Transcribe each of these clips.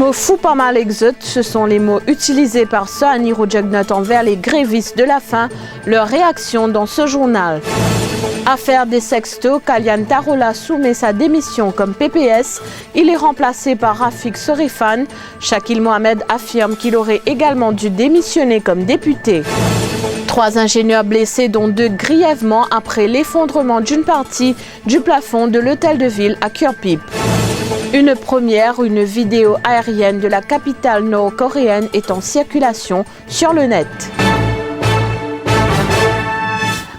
Mot fou pas mal exote, ce sont les mots utilisés par Sohani Rojagnot envers les grévistes de la faim, leur réaction dans ce journal. Affaire des sextos, Kalian Tarola soumet sa démission comme PPS. Il est remplacé par Rafik Sorifan. Shakil Mohamed affirme qu'il aurait également dû démissionner comme député. 3 ingénieurs blessés, dont 2 grièvement après l'effondrement d'une partie du plafond de l'hôtel de ville à Kirpip. Une première, une vidéo aérienne de la capitale nord-coréenne est en circulation sur le net.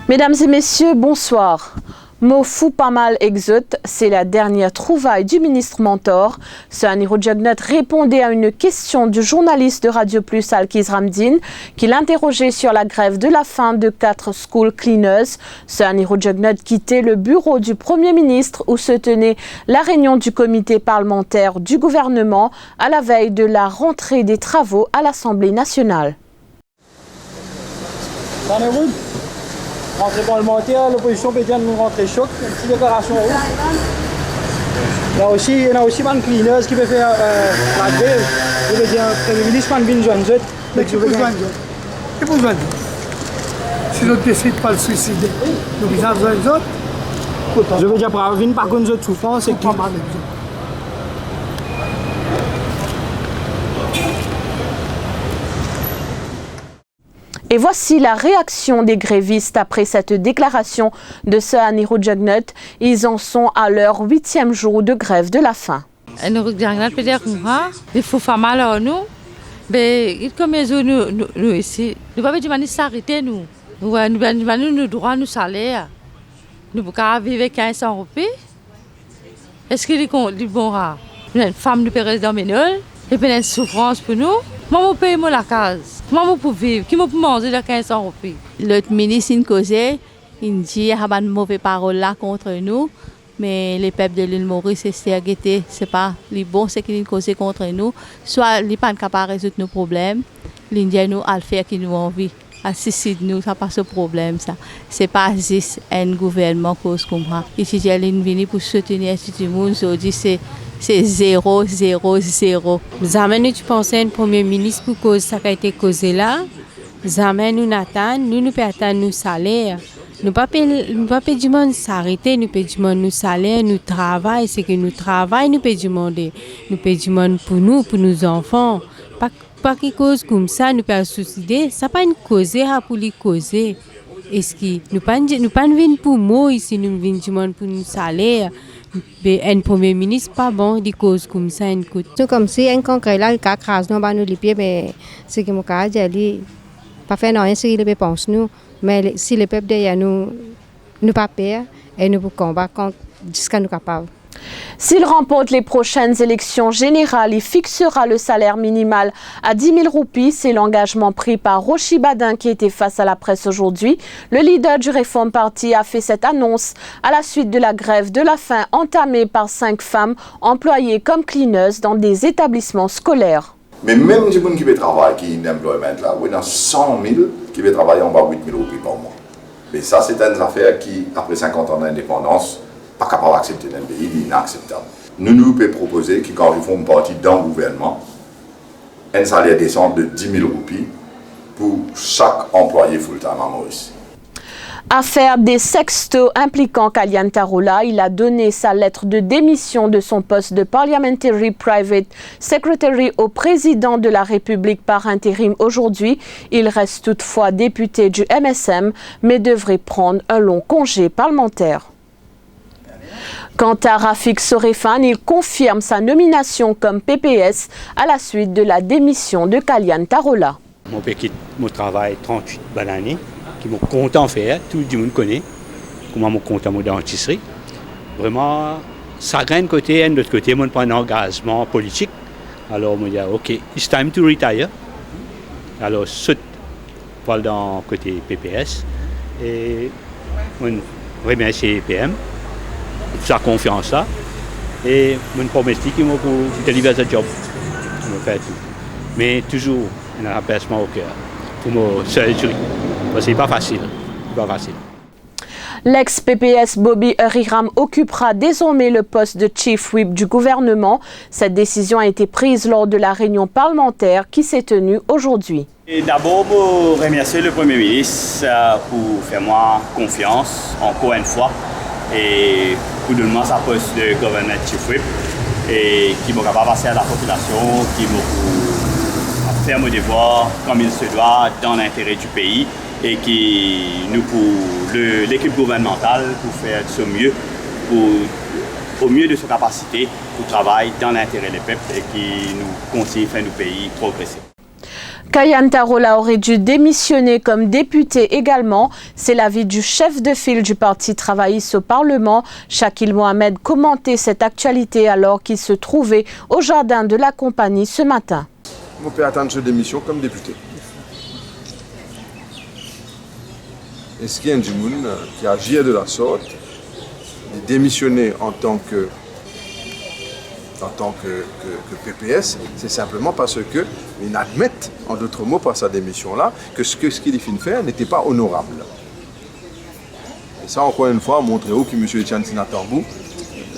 Mesdames et messieurs, bonsoir. Mot fou pas mal exote, c'est la dernière trouvaille du ministre mentor. Sohani Rojagnot répondait à une question du journaliste de Radio Plus Alkiz Ramdin qui l'interrogeait sur la grève de la faim de 4 school cleaners. Sohani Rojagnot quittait le bureau du Premier ministre où se tenait la réunion du comité parlementaire du gouvernement à la veille de la rentrée des travaux à l'Assemblée nationale. Rentrée parlementaire, l'opposition peut dire nous rentrer choc, une petite déclaration rouge. Il y a aussi man cleaners qui peut faire la grève. Je veux dire, le Premier ministre man bin joindre. Mais qui peut joindre? Qui peut joindre? Si l'autre décide de pas le suicider, nous avons besoin des autres. Je veux dire, pour avoir par contre de souffrance, c'est pas mal. Et voici la réaction des grévistes après cette déclaration de Sohani Rojagnot. Ils en sont à leur 8e jour de grève de la faim. Il faut faire mal à nous. Mais comme nous ici, nous ne pouvons pas s'arrêter. Nous avons droit à nos salaires. Nous ne pouvons pas vivre avec 1500 roupies. Est-ce qu'il est bon? Nous sommes une femme de président Ménol. Et puis une souffrance pour nous. Comment paye la case? Comment pour vivre? Qui peut manger de 1500 roupies? L'autre ministre, il causait, il dit qu'il y a de mauvaises paroles là contre nous. Mais les peuples de l'île Maurice, c'est pas les bons, c'est qu'ils causent contre nous. Soit ils ne sont pas capables de résoudre nos problèmes, l'Indien nous a fait qui nous envie. Assister nous, ça pas ce problème ça. C'est pas juste un gouvernement cause comme ça. Ici, j'ai venu pour soutenir tout le monde, aujourd'hui c'est 0, 0, 0. Jamais nous pensons un premier ministre pour cause ça qui a été causé là. Jamais nous n'attendons, nous pouvons attendre nos salaires. Nous ne pas payer du monde s'arrêter, nous payons du monde nos salaires, nous travaillons, c'est que nous travaillons, nous payons du monde. Nous payons du monde pour nous, pour nos enfants. Pas quelque chose comme ça, nous pouvons suicider, ça pas une cause pour les causer. Est-ce que nous pas venir pour moi ici, nous venons du monde pour nos salaires. Un premier ministre pas bon des causes comme ça une coûte. C'est comme si un concret là il crase nous ba nous les pieds mais c'est que mon cas dit pas faire rien c'est les pense nous mais si le peuple derrière nous pas peur et nous pour combattre contre jusqu'à nous capable. S'il remporte les prochaines élections générales, il fixera le salaire minimal à 10 000 roupies. C'est l'engagement pris par Rochi Badin qui était face à la presse aujourd'hui. Le leader du Reform Party a fait cette annonce à la suite de la grève de la faim entamée par 5 femmes employées comme cleaners dans des établissements scolaires. Mais même des gens qui travaillent, qui ont un employement là, il y a 100 000 qui travaillent en bas de 8 000 roupies par mois. Mais ça, c'est une affaire qui, après 50 ans d'indépendance, pas capable d'accepter dans le pays, il est inacceptable. Nous pouvons proposer que quand ils font partie d'un gouvernement, un salaire décent de 10 000 roupies pour chaque employé full-time à Maurice. Affaire des sextos impliquant Kalian Tarola, il a donné sa lettre de démission de son poste de Parliamentary Private Secretary au président de la République par intérim aujourd'hui. Il reste toutefois député du MSM, mais devrait prendre un long congé parlementaire. Quant à Rafik Sorifan, il confirme sa nomination comme PPS à la suite de la démission de Kalian Tarola. Mon petit travail 38 années, qui m'ont content faire, tout le monde connaît, comment mon content mon dentisserie. Vraiment, ça gagne côté, et de l'autre côté, mon prend un engagement politique. Alors, je me dis, OK, it's time to retire. Alors, je parle dans côté PPS et je remercie PM. Sa confiance là et mon promesse qui m'a pour délivrer ce job me fait tout mais toujours un apaisement au cœur pour mon surgery parce que c'est pas facile. L'ex-PPS Bobby Huriram occupera désormais le poste de Chief Whip du gouvernement. Cette décision a été prise lors de la réunion parlementaire qui s'est tenue aujourd'hui. D'abord, je remercie le Premier ministre pour faire moi confiance encore une fois et pour donner sa poste de gouvernement Chief Whip et qui m'a capable passer à la population, qui m'a faire mon devoir comme il se doit dans l'intérêt du pays et qui nous pour l'équipe gouvernementale pour faire de ce mieux au mieux de sa capacité pour travailler dans l'intérêt des peuples et qui nous conseille faire nos pays progresser. Kalyan Tarola aurait dû démissionner comme député également. C'est l'avis du chef de file du Parti travailliste au Parlement. Shakil Mohamed commentait cette actualité alors qu'il se trouvait au jardin de la compagnie ce matin. On peut attendre sa démission comme député. Est-ce qu'il y a un monde qui agit de la sorte, de démissionner en tant que PPS, c'est simplement parce qu'ils admettent, en d'autres mots, par sa démission-là, que ce qu'il vient de faire n'était pas honorable. Et ça, encore une fois, montre où que M. Etienne Sinatambou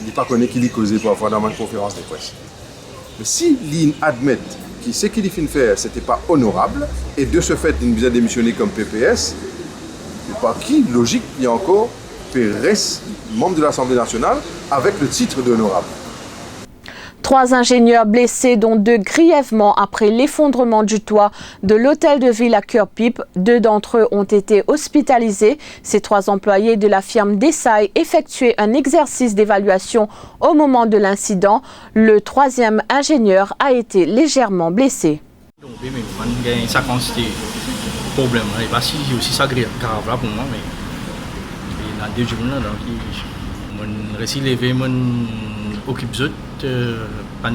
n'est pas connu qu'il y causé parfois dans une conférence de presse. Mais si l'IN admet que ce qu'il vient de faire, ce n'était pas honorable, et de ce fait, il vient démissionner comme PPS, c'est pas qui, logique, il y a encore PRS, membre de l'Assemblée nationale, avec le titre d'honorable. 3 ingénieurs blessés, dont 2 grièvement après l'effondrement du toit de l'hôtel de ville à Cœur-Pipe. 2 d'entre eux ont été hospitalisés. Ces 3 employés de la firme Desai effectuaient un exercice d'évaluation au moment de l'incident. Le 3e ingénieur a été légèrement blessé. Ça constitue un problème. Parce que c'est aussi ça grave pour moi. Mais dans 2 jours, je réussi à lever occupe zut pas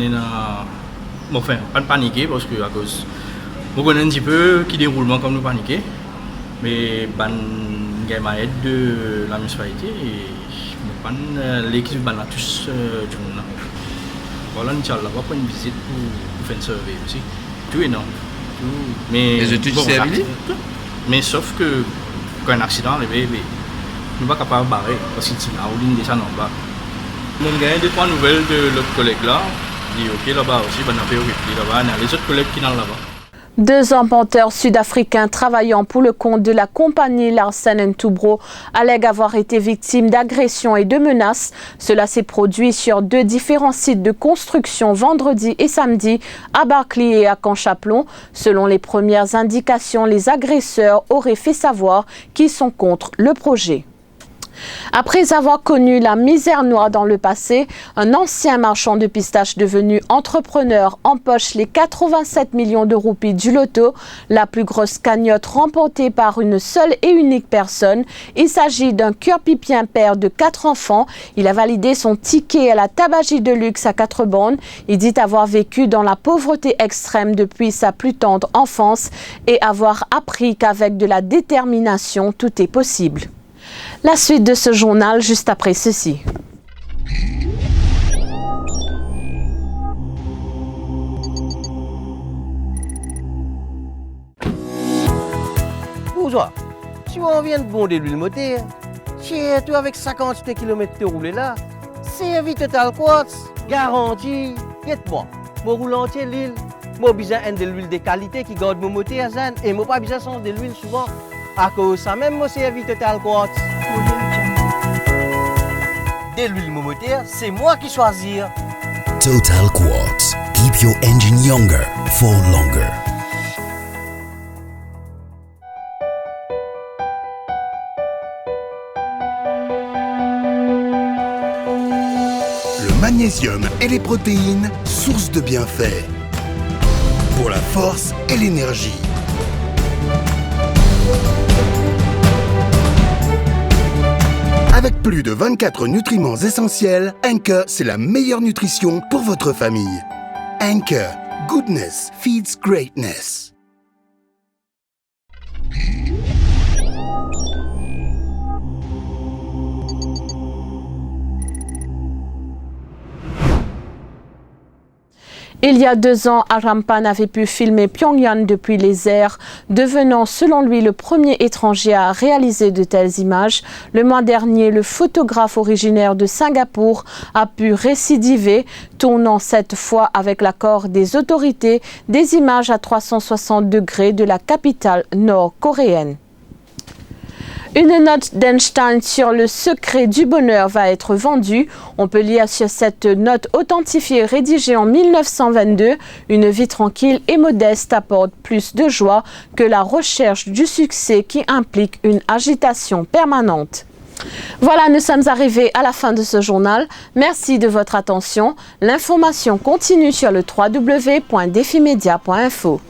paniquer parce que à cause on connaît un petit peu qui déroulement comme nous paniquer mais ban gamin aide de la municipalité et l'équipe ban tous du monde voilà Inch'Allah va prendre une visite pour faire une survey aussi tout est non tout mais mais sauf que quand un accident arrive nous pas capable de barrer parce qu'il y a une ligne déjà non bas. Mon gars, 2-3 nouvelles de l'autre collègue là. Il dit ok là-bas aussi, on a fait là-bas, il y a les autres collègues qui sont là-bas. 2 emprunteurs sud-africains travaillant pour le compte de la compagnie Larsen & Toubro allèguent avoir été victimes d'agressions et de menaces. Cela s'est produit sur 2 différents sites de construction vendredi et samedi à Barclay et à Camp-Chaplon. Selon les premières indications, les agresseurs auraient fait savoir qu'ils sont contre le projet. Après avoir connu la misère noire dans le passé, un ancien marchand de pistaches devenu entrepreneur empoche les 87 millions de roupies du loto, la plus grosse cagnotte remportée par une seule et unique personne. Il s'agit d'un cœur-pipien père de 4 enfants. Il a validé son ticket à la tabagie de luxe à 4 bornes. Il dit avoir vécu dans la pauvreté extrême depuis sa plus tendre enfance et avoir appris qu'avec de la détermination, tout est possible. La suite de ce journal juste après ceci. Bonjour. Si on vient de bonder l'huile moteur, tiens, toi avec 50 km de rouler là, servi Total Quartz, garantie, dites-moi, mon roule entier l'huile, moi besoin de l'huile de qualité qui garde mon moteur zen et moi pas besoin de l'huile souvent. À cause ça même, moi servi Total Quartz. De l'huile moteur, c'est moi qui choisis. Total Quartz. Keep your engine younger for longer. Le magnésium et les protéines, source de bienfaits. Pour la force et l'énergie. Avec plus de 24 nutriments essentiels, Anchor, c'est la meilleure nutrition pour votre famille. Anchor, goodness feeds greatness. Il y a 2 ans, Arampan avait pu filmer Pyongyang depuis les airs, devenant selon lui le premier étranger à réaliser de telles images. Le mois dernier, le photographe originaire de Singapour a pu récidiver, tournant cette fois avec l'accord des autorités des images à 360 degrés de la capitale nord-coréenne. Une note d'Einstein sur le secret du bonheur va être vendue. On peut lire sur cette note authentifiée rédigée en 1922, une vie tranquille et modeste apporte plus de joie que la recherche du succès qui implique une agitation permanente. Voilà, nous sommes arrivés à la fin de ce journal. Merci de votre attention. L'information continue sur le www.defimedia.info.